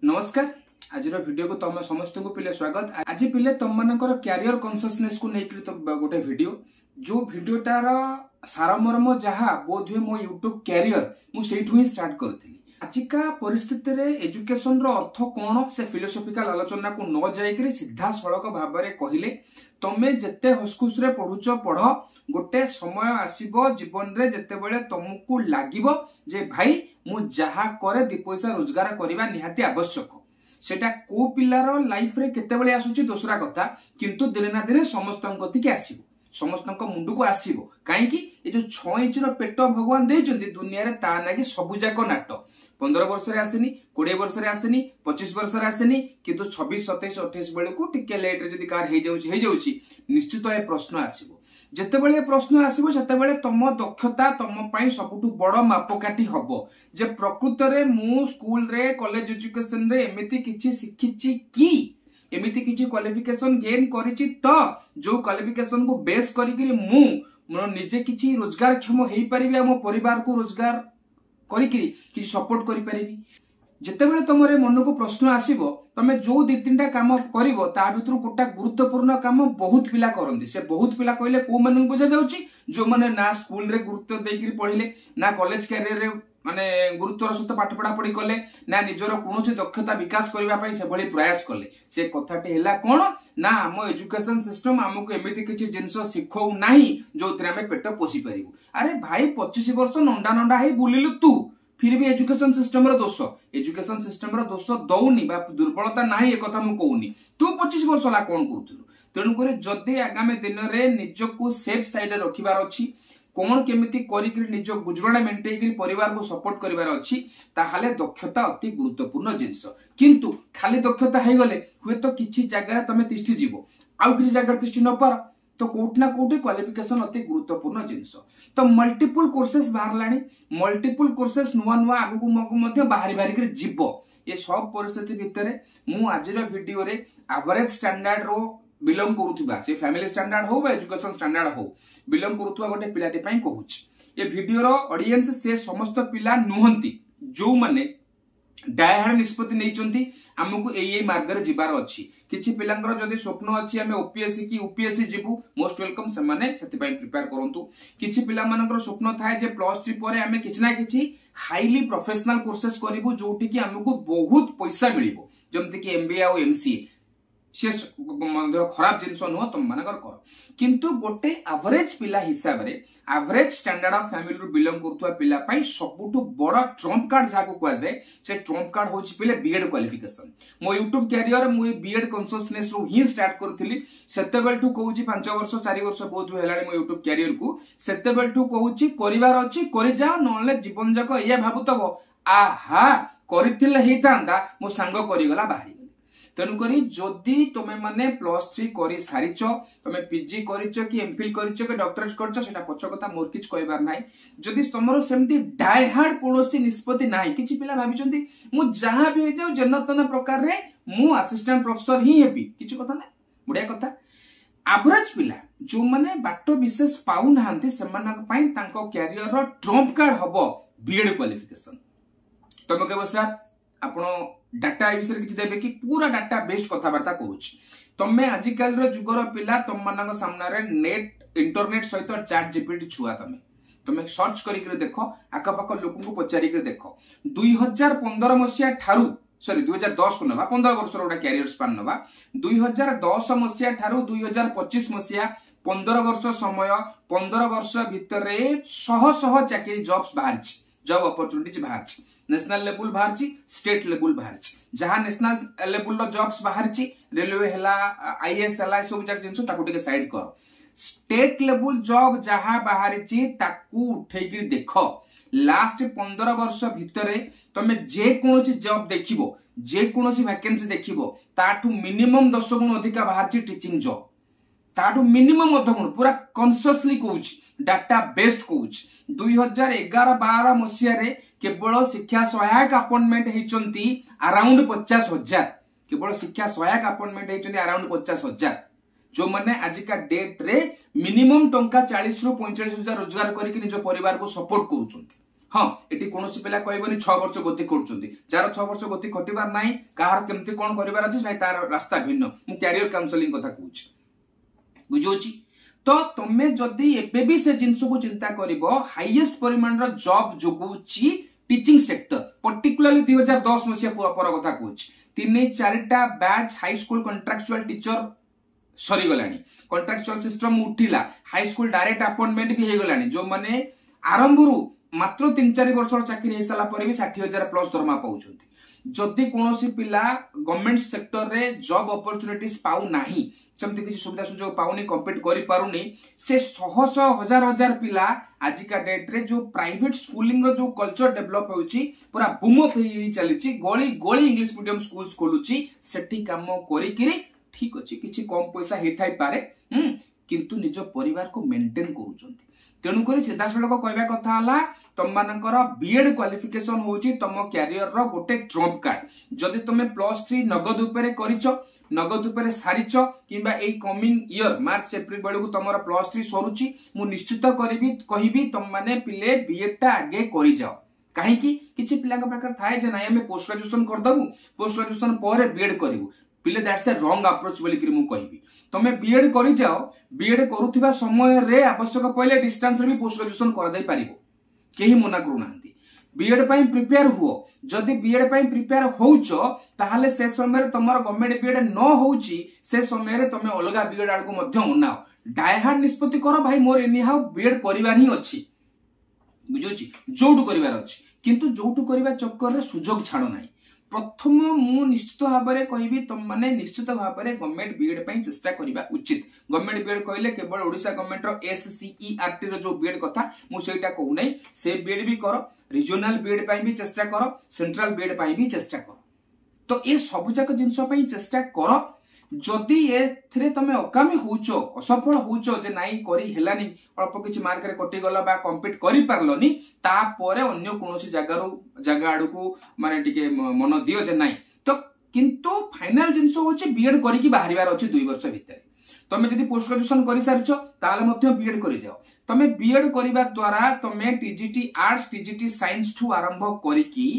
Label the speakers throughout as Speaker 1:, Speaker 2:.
Speaker 1: नमस्कार। आज वीडियो को तुम समस्त को पिले स्वागत। आज पिले तुम मानकर कैरियर कॉन्शियसनेस को लेकर गोटे वीडियो जो वीडियोटार सारमर्म जहाँ बोध हुए मो यूट्यूब कैरियर मुझे ही स्टार्ट करी। आजिका परिस्थिति रे एजुकेशन रो अर्थ कौन से फिलोसॉफिकल आलोचना को न जाइकरी सीधा सड़क भाव में कहले तमे जेते हसखुस रे पढ़ुच पढ़ गोटे समय आसीबो जीवन रे जेते बेले तुमको लागिबो जे भाई मु जहा करे दि पैसा रोजगार करबा निहाती आवश्यक। सेटा को पिलार लाइफ रे केते बेले आसुची दोसरा कथा, किंतु दिने ना दिने समस्तन गति के आसीबो, समस्त मुंडू को आसीबो। काई कि ए जो 6 इंच रो पेट भगवान देइचंदी दुनिया रे ता नागी सबु जाक नाट 15 वर्ष रे आसेनी, 20 वर्ष रे आसेनी, 25 वर्ष रे आसेनी, किंतु 26 27 28 बेले को टिके लेट रे जदी कार हे जाउची निश्चित ए प्रश्न आसीबो। जेते बेले प्रश्न आसीबो सेते बेले तम दक्षता तम पई सबुटु बड़ मापकाठी हबो जे प्रकृत रे मु स्कूल रे कॉलेज एजुकेशन रे एमिति किछि शिखिछि कि एमिति किछि क्वालिफिकेशन गेन करिछि त जो क्वालिफिकेशन को बेस करिकरी मु मोर निजे किछि रोजगार क्षम हेई परिबे मो परिवार को रोजगार करिकरी किछि सपोर्ट करि परिबी। जेते बेले तमरे मन को प्रश्न आसीबो तमे जो दि तीनटा काम करिवो ता भितरु कोटा गुरुत्वपूर्ण काम बहुत पिला करंदी। से बहुत पिला कहले को मन बुझा जाउची जो माने ना स्कूल रे गुरुत्व देइकरी पढिले ना कॉलेज कैरियर रे माने गुरुत्वर सहित पाठ पढ़ा पढ़ी कले ना निजर कोनोसी दक्षता विकास करबा पई से भली प्रयास कले। से कथाटे हैला कोन ना हम एजुकेशन सिस्टम हमको एमिति किछि जिंस सिखौ नाही जोतरे हम पेट पोसी परिबो। अरे भाई 25 वर्ष नंडा नंडा हे बुलिलु तू फिर भी एजुकेशन सिस्टम रो दोष, एजुकेशन सिस्टम रो दोष दउनी बा दुर्बलता नाही ए कथा मु कहूनी। तू 25 वर्ष ला कोन करथुलु? तेनु करे जदि आगामी दिन रे निजको सेफ साइड रे रखिबार अछि, कोन केमिति करिकरी निज गुजराण मेंटेकरी परिवार को सपोर्ट करिवार अछि, ताहाले दक्षता अति गुरुत्वपूर्ण जिंस। किंतु खाली दक्षता हे गले हुए तो किछि जगह तमे तिष्ठि जीवो, आउ किछि जगह तिष्ठि न पार तो कोट ना कोटे क्वालिफिकेशन अति गुरुत्वपूर्ण जिंस। तो मल्टीपल कोर्सेस बाहर लाणी, मल्टीपल कोर्सेस नुआ नुआ आगु मगु मध्ये बाहरी बाहरी कर जीवो। ये सब परिस्थिति भितरे मु आजिर वीडियो रे एवरेज स्टैंडर्ड रो बिलोंग करूथबा से फैमिली स्टैंडर्ड हो बा एजुकेशन स्टैंडर्ड हो बिलोंग करूथबा गोटे पिलाटी पई कहूछ। ये वीडियो रो ऑडियंस से समस्त पिला नुहंती जो माने डायहार्ड निष्पत्ति नैचंती हमकु एई मार्ग रे जिबार अछि। किछि पिलांकर जदी स्वप्न अछि हमें ओपीएससी की यूपीएससी जिबु मोस्ट वेलकम से माने सेति पई प्रिपेयर करंतु। किछि पिला मानकर स्वप्न थाए जे +3 परे हमें किछि ना किछि हाईली प्रोफेशनल कोर्सेस करिवु जोटी की हमकु बहुत पैसा मिलिबो, जेमति कि एमबीए आ एमसीए से खराब जिनस नुह तुम मानकर कर। किंतु गोटे एवरेज पिला हिसाब रे एवरेज स्टैंडर्ड ऑफ फैमिली रू बिलोंग करथुवा पिला पई सबुटु बड़ ट्रम्प कार्ड जाको कुआ जाय से ट्रम्प कार्ड होछि पिले बीएड क्वालिफिकेशन। मो यूट्यूब कैरियर मु बीएड कॉन्शियसनेस रू ही स्टार्ट करथिली। सेतेबेल टू कहूछि 5 वर्ष 4 वर्ष बहुत हेलाणी मो यूट्यूब कैरियर को। सेतेबेल टू कहूछि करिवार अछि करि जाओ नले जीवन जाको एया भाबुतबो आहा करिथिले हेतांदा मो सांग करिगला बाहरी। तेणुकरी जदि तुमे माने +3 करी सारिच, तुमे पीजी करिच कि एमफिल करिच कि डॉक्टरेट करछ सेटा पछ कथा मोर किछ कहबार नाही। जदि तमरो सेमती डाई हार्ड कोनोसी निष्पत्ति नाही, किछि पिला भाबिचंती मु जहां भी जाऊ जनतन प्रकार रे मु असिस्टेंट प्रोफेसर ही हेबी, किछि कथा नै बुढिया कथा। एवरेज पिला जो माने बाटो विशेष पाउ नाहंती सेमानक पई तांको कैरियर रो ट्रम्प कार्ड हबो बीएड क्वालिफिकेशन। तमे कहबो सर आपण डाटा ए विषय किछि देबे कि पूरा डाटा बेस्ड कथाबार्ता करूछ। तमे आजिकल रो जुगर पिला तम मानक सामना रे नेट इंटरनेट सहित चैट जीपीटी छुआ तमे सर्च करिक देखो, आका पाक लोक को पचारि के देखो। 2015 मसिया ठारू सॉरी 2010 को नबा 15 वर्ष रो कैरियर स्पान नबा 2010 मसिया ठारू 2025 मसिया 15 वर्ष समय 15 वर्ष भितरे शह शह चाकरी जॉब्स बाहरछि, जॉब अपॉर्चुनिटीज बाहरछि। नेशनल लेवल बाहरछि, स्टेट लेवल बाहरछि। जहां नेशनल लेवल रो जॉब्स बाहरछि रेलवे हला आईएएस हला सब जाक जिंसो ताकू टिके साइड कर। स्टेट लेवल जॉब जहां बाहरछि ताकू उठै कि देखो लास्ट 15 वर्ष भितरे तमे जे कोनोसी जॉब देखिबो, जे कोनोसी वैकेंसी देखिबो ताठू मिनिमम 10 गुण अधिक बाहरछि टीचिंग जॉब। ताठू मिनिमम 10 गुण पूरा कॉन्शियसली कहूछि, डाटा बेस्ड कहूछि। 2011-12 मसिया रे केवल शिक्षा सहायक अपॉइंटमेंट हेचंती अराउंड 50,000, केवल शिक्षा सहायक अपॉइंटमेंट हेचंती अराउंड 50,000। जो माने आजिका डेट रे मिनिमम टंका 40 रु 45,000 रोजगार करके निज परिवार को सपोर्ट करूछंती। हाँ एटी कोनोसी पिला कहबनी 6 वर्ष गति करछुंती जार 6 वर्ष गति कटिबार नाही काहार केमती कोन करिबार अछि भाई तार रास्ता भिन्न मु कैरियर काउंसलिंग कथा कहूची बुझोची तो तमे जदी एबे भी से जिंस को चिंता करिवो हाईएस्ट परिमाण रो जॉब जोगुची टीचिंग सेक्टर पर्टिकुलरली 2010 मसिया पर कथा कहूची 3-4टा batch high school contractual teacher सरी गलानी कॉन्ट्रैक्चुअल सिस्टम उठिला हाई स्कूल डायरेक्ट अपॉइंटमेंट भी हे गलानी जो माने आरंभरू मात्र 3-4 वर्ष चाकरी हे साला पर भी 60,000 प्लस दरमा पाउछंती जदि कोनोसी पिला गवर्नमेंट सेक्टर रे जॉब अपॉर्चुनिटीज पाउ नाही जमते किसी सुविधा सुजोग पाउनी कंपीट करि पारुनी से शह हजार हजार पिला आज का डेट रे जो प्राइवेट स्कूलिंग रो जो कल्चर डेवलप होउची पूरा बूमअप हे चलीची गली गली इंग्लिश मीडियम स्कूल्स खोलुची सेठी काम करी किरी ठीक अछि किछि कम पैसा हे थाई पारे किंतु निज परिवार को मेंटेन करूचंती तेणु करी सीधा सड़क कहबा कथा हला तुम मानकर बीएड क्वालिफिकेशन होची तुम कैरियर रो गोटे ट्रम्प कार्ड जदि तुमे +3 नगद उपरे करिचो नगद उपरे सारिचो किबा ए कमिंग ईयर मार्च अप्रैल बेलू तुमरा +3 सरुची मु निश्चित करिबी कहिबी तुम माने पिले बीएड टा आगे करि जाओ काहे कि किछि पिला का प्रकार थाए जे नाही हमें पोस्ट ग्रेजुएशन कर दबु पोस्ट ग्रेजुएशन पर बीएड करिवु पिले दैट्स ए रॉन्ग अप्रोच बोली कि मु कहिबी तमे बीएड करि जाओ बीएड करूथिबा समय रे आवश्यक पहिले डिस्टेंस रे भी पोस्ट ग्रेजुएशन कर जाई परिबो केही मना करू नांती बीएड पई प्रिपेयर हुओ जदि बीएड पई प्रिपेयर होउचो ताहाले से समय रे तमर गवर्नमेंट बीएड न होउची से समय रे तमे अलगा बीएड आड़ को मध्य उनाओ डायहार्ड निष्पत्ति करो भाई मोर एनी हाउ बीएड करिवार ही अछि बुझोची जोटू करिवार अछि किंतु जोटू करिवा चक्कर रे सुजोग छाड़ो नाही प्रथम मु निश्चित भाव में कहबी तुम माने निश्चित भाव में गवर्नमेंट बीएड पई चेष्टा करिबा उचित गवर्नमेंट बीएड कहले केवल ओडिशा गवर्नमेंट रो एससीईआरटी रो जो बीएड कथा मु सेटा कहू नै से बीएड भी करो रीजनल बीएड पई भी चेष्टा करो सेंट्रल बीएड पई भी चेष्टा करो तो ए सब जाक जिंस पई चेष्टा करो जदि एथरे तमे अकामी होउचो असफल होउचो जे नाई करी हेलानी अल्प किछि मार्क रे कटि गला बा कंप्लीट करि पारलोनी ता परे अन्य कोनोसी जगह आडू को माने टिके मन दियो जे नाई तो किंतु फाइनल जिंस होची बीएड करी कि बाहरिवार अछि 2 वर्ष भितर तमे जदि पोस्ट ग्रेजुएशन करि सारछो ताले मध्य बीएड करि जाओ तमे बीएड करिबा द्वारा तमे टीजीटी आर्ट्स टीजीटी साइंस ठू आरंभ करी कि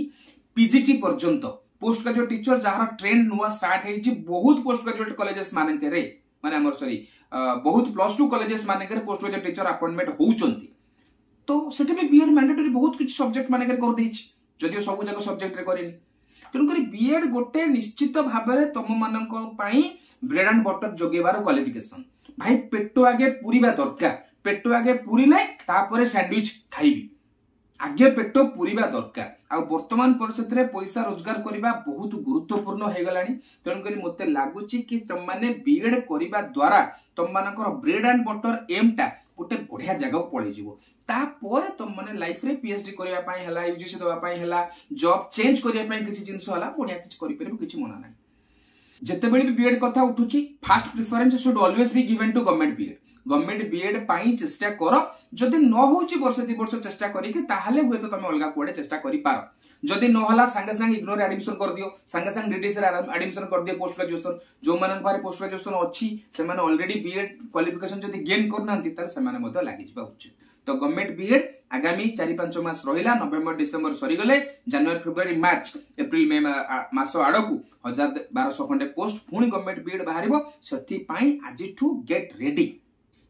Speaker 1: पीजीटी पर्यंत पोस्ट ग्रेजुएट टीचर जहार ट्रेंड नुआ स्टार्ट हेछि बहुत पोस्ट ग्रेजुएट कॉलेजेस माने करे माने हमर सॉरी बहुत +2 कॉलेजेस माने करे पोस्ट ग्रेजुएट टीचर अपॉइंटमेंट होउचंती तो सेटे भी बीएड मैंडेटरी बहुत किछ सब्जेक्ट माने करे कर देछि जदियो सब जगह सब्जेक्ट रे करेनी तेणु करी बीएड गोटे निश्चित भाव में तुम मान ब्रेड एंड बटर जोगेबार क्वालिफिकेशन भाई पेट आगे पूरीबा दरकार पेट आगे पूरीले तापरे सैंडविच खाइबी आगे पेट पूरीबा दरकार आ वर्तमान परिस्थिति रे पैसा रोजगार करबा बहुत गुरुत्वपूर्ण हो गलानी तेणु करी मते लागुची कि तुम माने बीएड करबा द्वारा तुम मानकर ब्रेड एंड बटर एम टा गोटे बढ़िया जगह पळै जिवो तापर तुम माने लाइफ रे पीएचडी करबा पई हला यूजीसी दबा पई हला जॉब चेंज करबा पई किछि जिंस हला बढ़िया किछि करि परबो किछि मना नै जते बेली बीएड कथा उठुची first preference should always be given to government B Ed पाई चेष्टा कर जदि न होची वर्ष 2 वर्ष चेष्टा करिके ताहाले हुए तो तमे अलगा कोडे चेष्टा करि पारो जदि न हला संगे संगे इग्नोर एडमिशन कर दियो संगे संगे डीडीसी रे एडमिशन कर दियो पोस्ट ग्रेजुएशन जो मानन पारे पोस्ट ग्रेजुएशन अछि से माने ऑलरेडी बीएड क्वालिफिकेशन जदि गेन करनांती ताले से माने मते लागि जिबा उचित तो गवर्नमेंट बीएड आगामी 4-5 मास रहिला नवेम्बर डिसेंबर सरी गले जनवरी फेब्रुआरी मार्च एप्रिल मे मास आडकू 1200 खंडे पोस्ट पुणी गवर्नमेंट बीएड बाहरिबो सथि पई आज टू गेट रेडी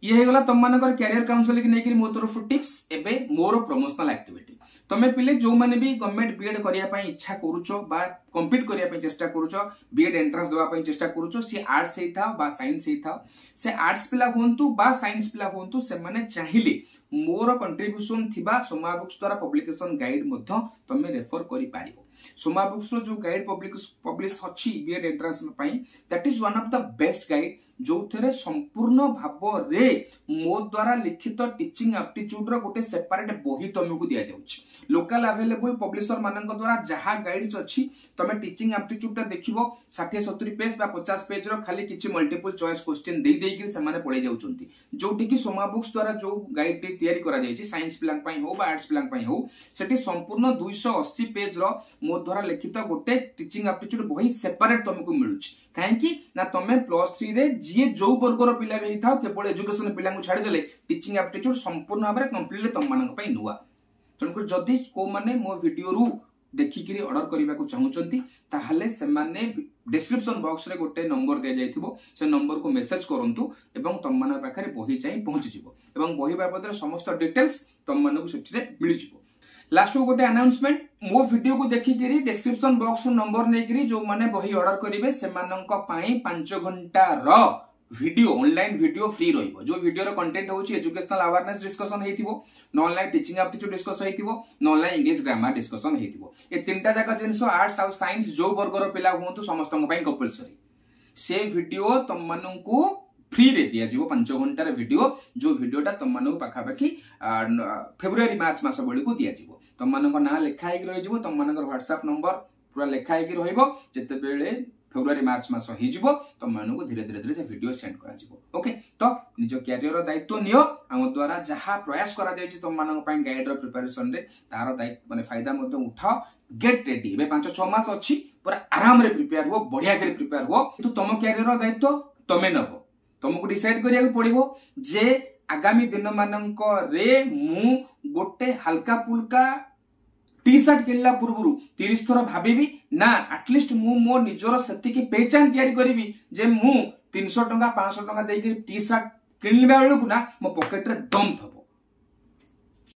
Speaker 1: ये हेगला तुम मानकर कैरियर काउंसलिंग नै कि मो तरफ टिप्स एबे मोर प्रमोशनल एक्टिविटी तमे पिले जो माने भी गवर्नमेंट बीएड करिया पई इच्छा करूचो बा कंप्लीट करिया पई चेष्टा करूचो बीएड एंट्रेंस देबा पई चेष्टा करूचो से आर्ट्स हे था बा साइंस हे था से आर्ट्स पिला होंतु बा साइंस पिला होंतु से माने चाहिले मोर कंट्रीब्यूशन थिबा सोमा बुक्स द्वारा पब्लिकेशन गाइड मध्य तमे रेफर करि पारिबो सोमा बुक्स रो जो गाइड पब्लिश अछि बीएड एंट्रेंस पई that is one of the best guide जो थरे संपूर्ण भाव रे मो द्वारा लिखित टीचिंग एप्टीट्यूड रो गोटे सेपरेट बही तमको दिया जाउछि लोकल अवेलेबल पब्लिशर मानक द्वारा जहा गाइड्स अछि तमे टीचिंग एप्टीट्यूड ता देखिबो 60-70 पेज बा 50 पेज रो खाली किछि मल्टीपल चॉइस क्वेश्चन देई देई कि समाने पढै जाउछंती जोटी कि सोमा बुक्स द्वारा जो गाइड टी तयारी करा जायछि साइंस प्लान पई हो बा आर्ट्स प्लान पई हो सेठी संपूर्ण 280 पेज रो मो द्वारा लिखित गोटे टीचिंग एप्टीट्यूड बही सेपरेट तमको मिलुछि काहे कि ना तमे +3 रे जे जो वर्गर पिला भी थाओ केवल एजुकेशन पिला को छाडी देले टीचिंग एप्टीट्यूड संपूर्ण भाबरे कंप्लीटली तम मानक पई नुवा तेणुकर जदि को माने मो वीडियो रु देखिकी ऑर्डर करने को चाहूँगी ताहले से माने डिस्क्रिप्शन बॉक्स रे गोटे नंबर दिया जाइथिबो से नंबर को मेसेज करंतु एवं तम मान पाखरे बही जाई पहुंची जिवो एवं बही बाबद समस्त डिटेल्स तम मान को सेठी मिली जिवो। लास्ट को गोटे अनाउंसमेंट मो वीडियो को देखिकी डिस्क्रिप्शन बॉक्स नंबर नेकरी जो माने बही ऑर्डर करिवे सेमानंक पई 5 घंटा रो वीडियो ऑनलाइन वीडियो फ्री रहिबो। जो वीडियो रो कंटेंट होची एजुकेशनल अवेयरनेस डिस्कशन हेतिबो, न ऑनलाइन टीचिंग एप्टीट्यूड डिस्कशन हेतिबो, न ऑनलाइन इंग्लिश ग्रामर डिस्कशन हेतिबो। ए तीनटा जाका जिंस आर्ट्स और साइंस जो वर्गर पिला हुंतु समस्तन पई कंपलसरी से वीडियो तम माननकु फ्री रे दिया जीवो 5 घंटा रे वीडियो जो वीडियोटा तम माननकु पाखा पाखी फेब्रुआरी मार्च मास बेली को दिया जीवो। तम माननक ना लेखा हेक रहि जीवो, तम मानकर व्हाट्सएप नंबर पूरा लेखा हेक रहिबो। जते बेले फेब्रुआरी मार्च मास हो जिवो तम माननकु धीरे धीरे से वीडियो सेंड करा जिवो। ओके तो निज कैरियर दायित्व नियो हम द्वारा जहां प्रयास करा जायछि तम माननक पई गाइड रो प्रिपरेशन रे तार दायित्व माने फायदा मध्ये उठाओ। गेट रेडी एबे 5-6 मास अछि पूरा आराम रे प्रिपेयर हो, बढ़िया करे प्रिपेयर हो। किंतु तम कैरियर रो दायित्व तमे नबो, तुमको डिसाइड करिया पड़िबो जे आगामी दिन माननक रे मु गोटे हल्का फुल्का टी शर्ट किनला पूर्व 30 थर भाबी ना एटलिस्ट मु मो निजर सेतिकी पहचान तैयारी करिवि जे मु 300 टंका 500 टंका देकी टी शर्ट किनला बेलकु ना मो पॉकेट रे दम थबो।